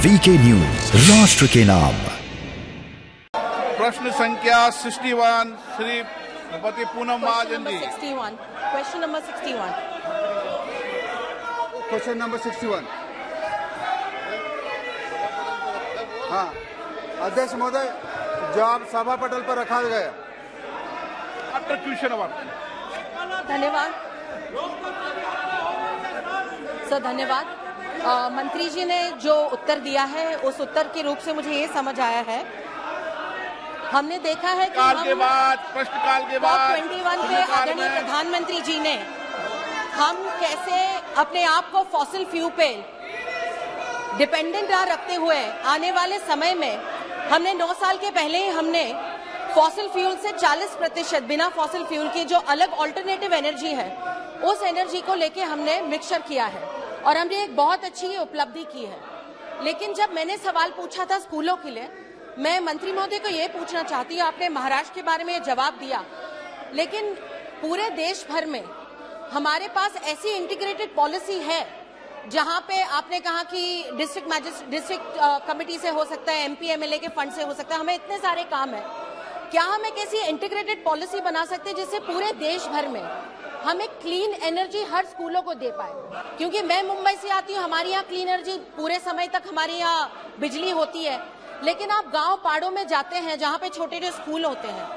VK news, राष्ट्र के नाम। प्रश्न संख्या 61 Shri Shrimati Poonam Mahajan ji. Question number 61। Question number 61। हाँ, अध्यक्ष महोदय, जवाब सभा पटल पर रखा गया। आफ्टर क्वेश्चन अवर। धन्यवाद सर, धन्यवाद। मंत्री जी ने जो उत्तर दिया है उस उत्तर के रूप से मुझे ये समझ आया है, हमने देखा है कि काल के बाद, प्रश्नकाल के बाद 21 पे आदरणीय प्रधानमंत्री जी ने हम कैसे अपने आप को फॉसिल फ्यूल पे डिपेंडेंट ना रखते हुए आने वाले समय में हमने 9 साल के पहले ही हमने फॉसिल फ्यूल से 40% बिना फॉसिल फ्यूल की जो अलग ऑल्टरनेटिव एनर्जी है उस एनर्जी को लेके हमने मिक्सचर किया है और हमने एक बहुत अच्छी उपलब्धि की है। लेकिन जब मैंने सवाल पूछा था स्कूलों के लिए, मैं मंत्री महोदय को ये पूछना चाहती हूँ, आपने महाराष्ट्र के बारे में जवाब दिया, लेकिन पूरे देश भर में हमारे पास ऐसी इंटीग्रेटेड पॉलिसी है जहां पे आपने कहा कि डिस्ट्रिक्ट कमेटी से हो सकता है, एमपी एमएलए के फंड से हो सकता है, हमें इतने सारे काम है, क्या हम एक ऐसी इंटीग्रेटेड पॉलिसी बना सकते हैं जिससे पूरे देश भर में हम एक क्लीन एनर्जी हर स्कूलों को दे पाए? क्योंकि मैं मुंबई से आती हूँ, हमारे यहाँ क्लीन एनर्जी पूरे समय तक हमारे यहाँ बिजली होती है, लेकिन आप गांव पहाड़ों में जाते हैं जहां पे छोटे छोटे स्कूल होते हैं,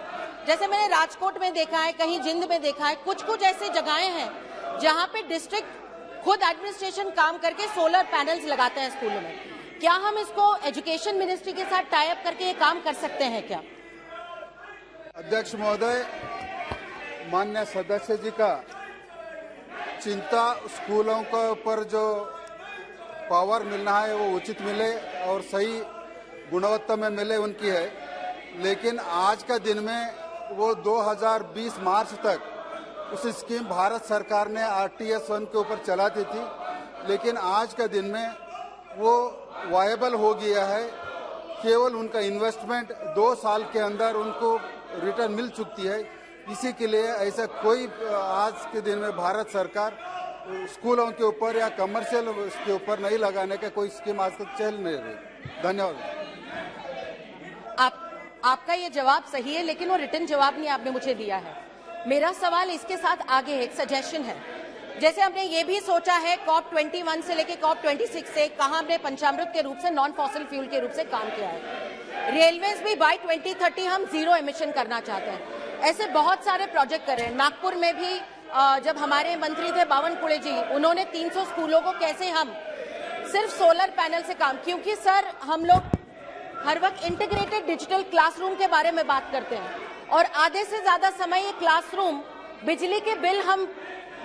जैसे मैंने राजकोट में देखा है, कहीं जिंद में देखा है, कुछ ऐसे जगहें हैं जहां पे डिस्ट्रिक्ट खुद एडमिनिस्ट्रेशन काम करके सोलर पैनल्स लगाते हैं स्कूलों में। क्या हम इसको एजुकेशन मिनिस्ट्री के साथ टाई अप करके ये काम कर सकते हैं क्या? अध्यक्ष महोदय, माननीय सदस्य जी का चिंता स्कूलों के ऊपर जो पावर मिलना है वो उचित मिले और सही गुणवत्ता में मिले उनकी है, लेकिन आज का दिन में वो 2020 मार्च तक उस स्कीम भारत सरकार ने RTS 1 के ऊपर चलाती थी, लेकिन आज का दिन में वो वायबल हो गया है। केवल उनका इन्वेस्टमेंट 2 साल के अंदर उनको रिटर्न मिल चुकी है। इसी के लिए ऐसा कोई आज के दिन में भारत सरकार स्कूलों के ऊपर या कमर्शियल के ऊपर नहीं लगाने का कोई स्कीम आज तक चल नहीं रही। धन्यवाद। आपका ये जवाब सही है, लेकिन वो रिटर्न जवाब नहीं आपने मुझे दिया है। मेरा सवाल इसके साथ आगे एक सजेशन है, जैसे हमने ये भी सोचा है COP21 से लेके COP26 से कहा हमने पंचामृत के रूप से नॉन फॉसिल फ्यूल के रूप से काम किया है। रेलवेज भी बाय 2030 हम 0 एमिशन करना चाहते हैं। ऐसे बहुत सारे प्रोजेक्ट कर रहे हैं। नागपुर में भी जब हमारे मंत्री थे बावनकुळे जी, उन्होंने 300 स्कूलों को कैसे हम सिर्फ सोलर पैनल से काम, क्योंकि सर हम लोग हर वक्त इंटीग्रेटेड डिजिटल क्लासरूम के बारे में बात करते हैं और आधे से ज्यादा समय ये क्लासरूम बिजली के बिल हम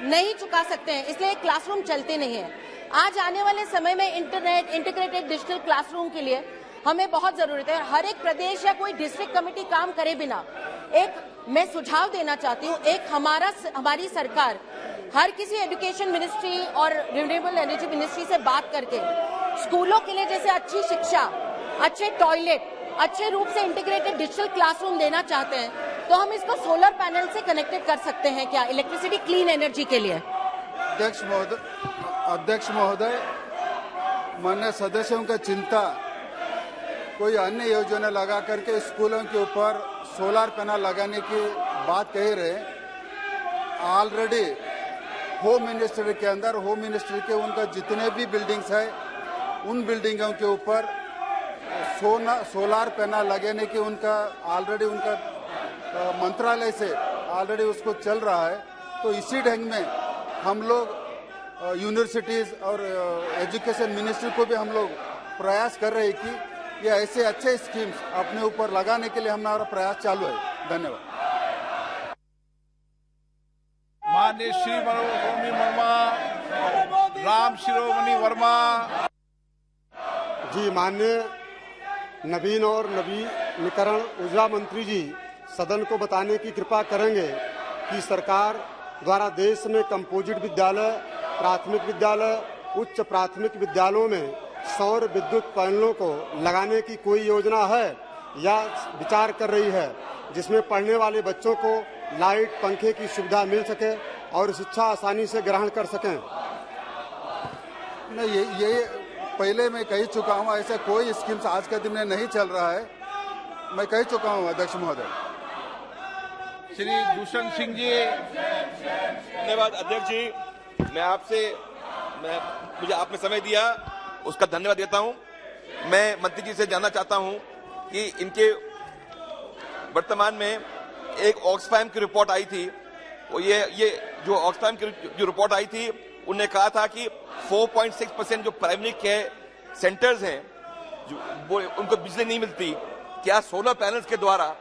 नहीं चुका सकते हैं, इसलिए क्लासरूम चलते नहीं है। आज आने वाले समय में इंटरनेट इंटीग्रेटेड डिजिटल क्लासरूम के लिए हमें बहुत जरूरत है। हर एक प्रदेश या कोई डिस्ट्रिक्ट कमेटी काम करे बिना एक मैं सुझाव देना चाहती हूँ, एक हमारी सरकार हर किसी एजुकेशन मिनिस्ट्री और रिन्यूएबल एनर्जी मिनिस्ट्री से बात करके स्कूलों के लिए जैसे अच्छी शिक्षा, अच्छे टॉयलेट, अच्छे रूप से इंटीग्रेटेड डिजिटल क्लासरूम देना चाहते हैं, तो हम इसको सोलर पैनल से कनेक्टेड कर सकते हैं क्या इलेक्ट्रिसिटी क्लीन एनर्जी के लिए? अध्यक्ष महोदय, माननीय सदस्यों का चिंता कोई अन्य योजना लगा करके स्कूलों के ऊपर सोलर पैनल लगाने की बात कह रहे हैं। ऑलरेडी होम मिनिस्ट्री के अंदर होम मिनिस्ट्री के उनका जितने भी बिल्डिंग्स है उन बिल्डिंगों के ऊपर सोलर पैनल लगाने की उनका ऑलरेडी उनका मंत्रालय से ऑलरेडी उसको चल रहा है। तो इसी ढंग में हम लोग यूनिवर्सिटीज और एजुकेशन मिनिस्ट्री को भी हम लोग प्रयास कर रहे हैं कि ये ऐसे अच्छे स्कीम्स अपने ऊपर लगाने के लिए हमारा प्रयास चालू है। धन्यवाद। माननीय श्री मनोरमी वर्मा, राम शिरोमणि वर्मा जी। माननीय नवीन और नवीनीकरण ऊर्जा मंत्री जी सदन को बताने की कृपा करेंगे कि सरकार द्वारा देश में कंपोजिट विद्यालय, प्राथमिक विद्यालय, उच्च प्राथमिक विद्यालयों में सौर विद्युत पैनलों को लगाने की कोई योजना है या विचार कर रही है, जिसमें पढ़ने वाले बच्चों को लाइट, पंखे की सुविधा मिल सके और शिक्षा आसानी से ग्रहण कर सकें? नहीं, ये पहले मैं कह चुका हूं, ऐसा कोई स्कीम्स आज के दिन में नहीं चल रहा है। मैं कह चुका हूं अध्यक्ष महोदय। श्री दुष्यंत सिंह जी। धन्यवाद अध्यक्ष जी। मुझे आपने समय दिया, उसका धन्यवाद देता हूं। मैं मंत्री जी से जानना चाहता हूं कि इनके वर्तमान में एक ऑक्सफैम की रिपोर्ट आई थी, वो ये जो ऑक्सफैम की जो रिपोर्ट आई थी, उन्होंने कहा था कि 4.6% जो प्राइमरी केयर सेंटर्स हैं वो उनको बिजली नहीं मिलती। क्या सोलर पैनल्स के द्वारा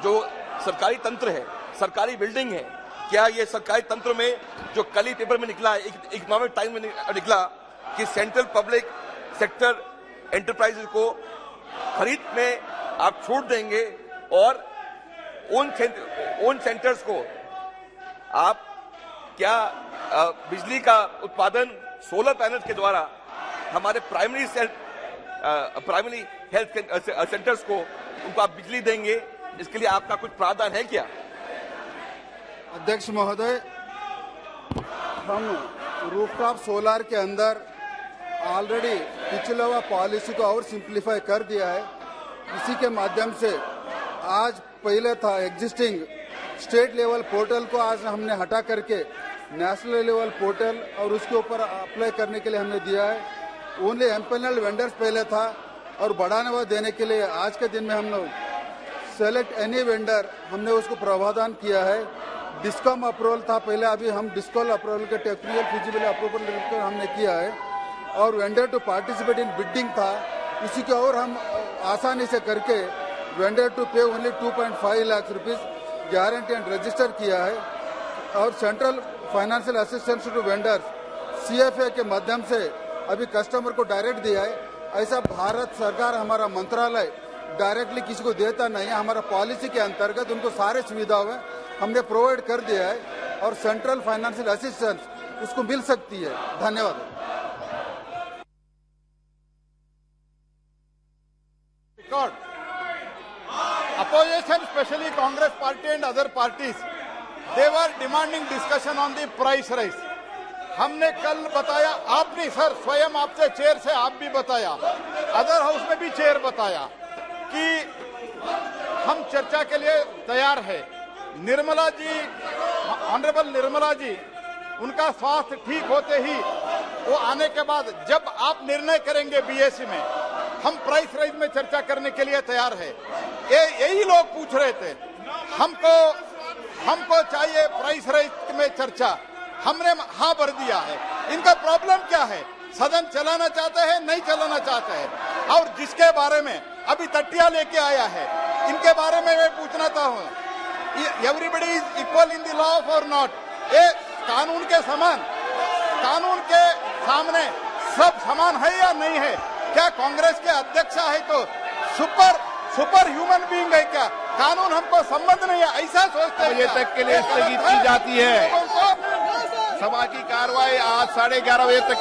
जो सरकारी तंत्र है, सरकारी बिल्डिंग है, क्या ये सरकारी तंत्र में जो कल ही पेपर में निकला, इकोनॉमिक टाइम में निकला कि सेंट्रल पब्लिक सेक्टर एंटरप्राइजेज को खरीद में आप छूट देंगे और उन सेंटर्स को आप क्या बिजली का उत्पादन सोलर पैनल्स के द्वारा हमारे प्राइमरी हेल्थ सेंटर्स को उनको आप बिजली देंगे? इसके लिए आपका कुछ प्रावधान है क्या? अध्यक्ष महोदय, हम रूफटॉप सोलार के अंदर ऑलरेडी पिछले हुआ पॉलिसी को और सिंप्लीफाई कर दिया है। इसी के माध्यम से आज पहले था एग्जिस्टिंग स्टेट लेवल पोर्टल को आज हमने हटा करके नेशनल लेवल पोर्टल और उसके ऊपर अप्लाई करने के लिए हमने दिया है। ओनली एम्पैनल्ड वेंडर्स पहले था और बढ़ावा देने के लिए आज के दिन में हम लोग सेलेक्ट एनी वेंडर हमने उसको प्रावधान किया है। डिस्कॉम अप्रूवल था पहले, अभी हम डिस्कॉल अप्रूवल के टेक्निकल फिजिबल अप्रूवल हमने किया है और vendor to participate in bidding था। इसी के और हम आसानी से करके vendor to pay only 2.5 lakh rupees guarantee and register किया है और central financial assistance to vendors CFA के माध्यम से अभी कस्टमर को डायरेक्ट दिया है। ऐसा भारत सरकार हमारा मंत्रालय डायरेक्टली किसी को देता नहीं है। हमारा पॉलिसी के अंतर्गत उनको सारे सुविधाएं हमने प्रोवाइड कर दिया है और सेंट्रल फाइनेंशियल असिस्टेंस उसको मिल सकती है। धन्यवाद। Opposition, especially Congress party and other parties, they were demanding discussion on the price rise. हमने कल बताया, आप नहीं सर, स्वयं आपसे चेयर से आप भी बताया, अदर हाउस में भी चेयर बताया कि हम चर्चा के लिए तैयार है। निर्मला जी, ऑनरेबल निर्मला जी, उनका स्वास्थ्य ठीक होते ही वो आने के बाद जब आप निर्णय करेंगे BSc में, हम प्राइस राइज में चर्चा करने के लिए तैयार है। यही लोग पूछ रहे थे, हमको चाहिए प्राइस राइज में चर्चा। हमने हाँ भर दिया है। इनका प्रॉब्लम क्या है? सदन चलाना चाहते हैं, नहीं चलाना चाहते हैं। और जिसके बारे में अभी तटिया लेके आया है, इनके बारे में मैं पूछना चाहूँ, everybody is equal in the law और नॉट? ये कानून के समान, कानून के सामने सब समान है या नहीं है? क्या कांग्रेस के अध्यक्ष है तो सुपर ह्यूमन बीइंग है क्या? कानून हमको संबंध नहीं है, ऐसा सोचते हैं? बजे तक के लिए स्थगित की जाती है। सभा की कार्रवाई आज 11:30 बजे तक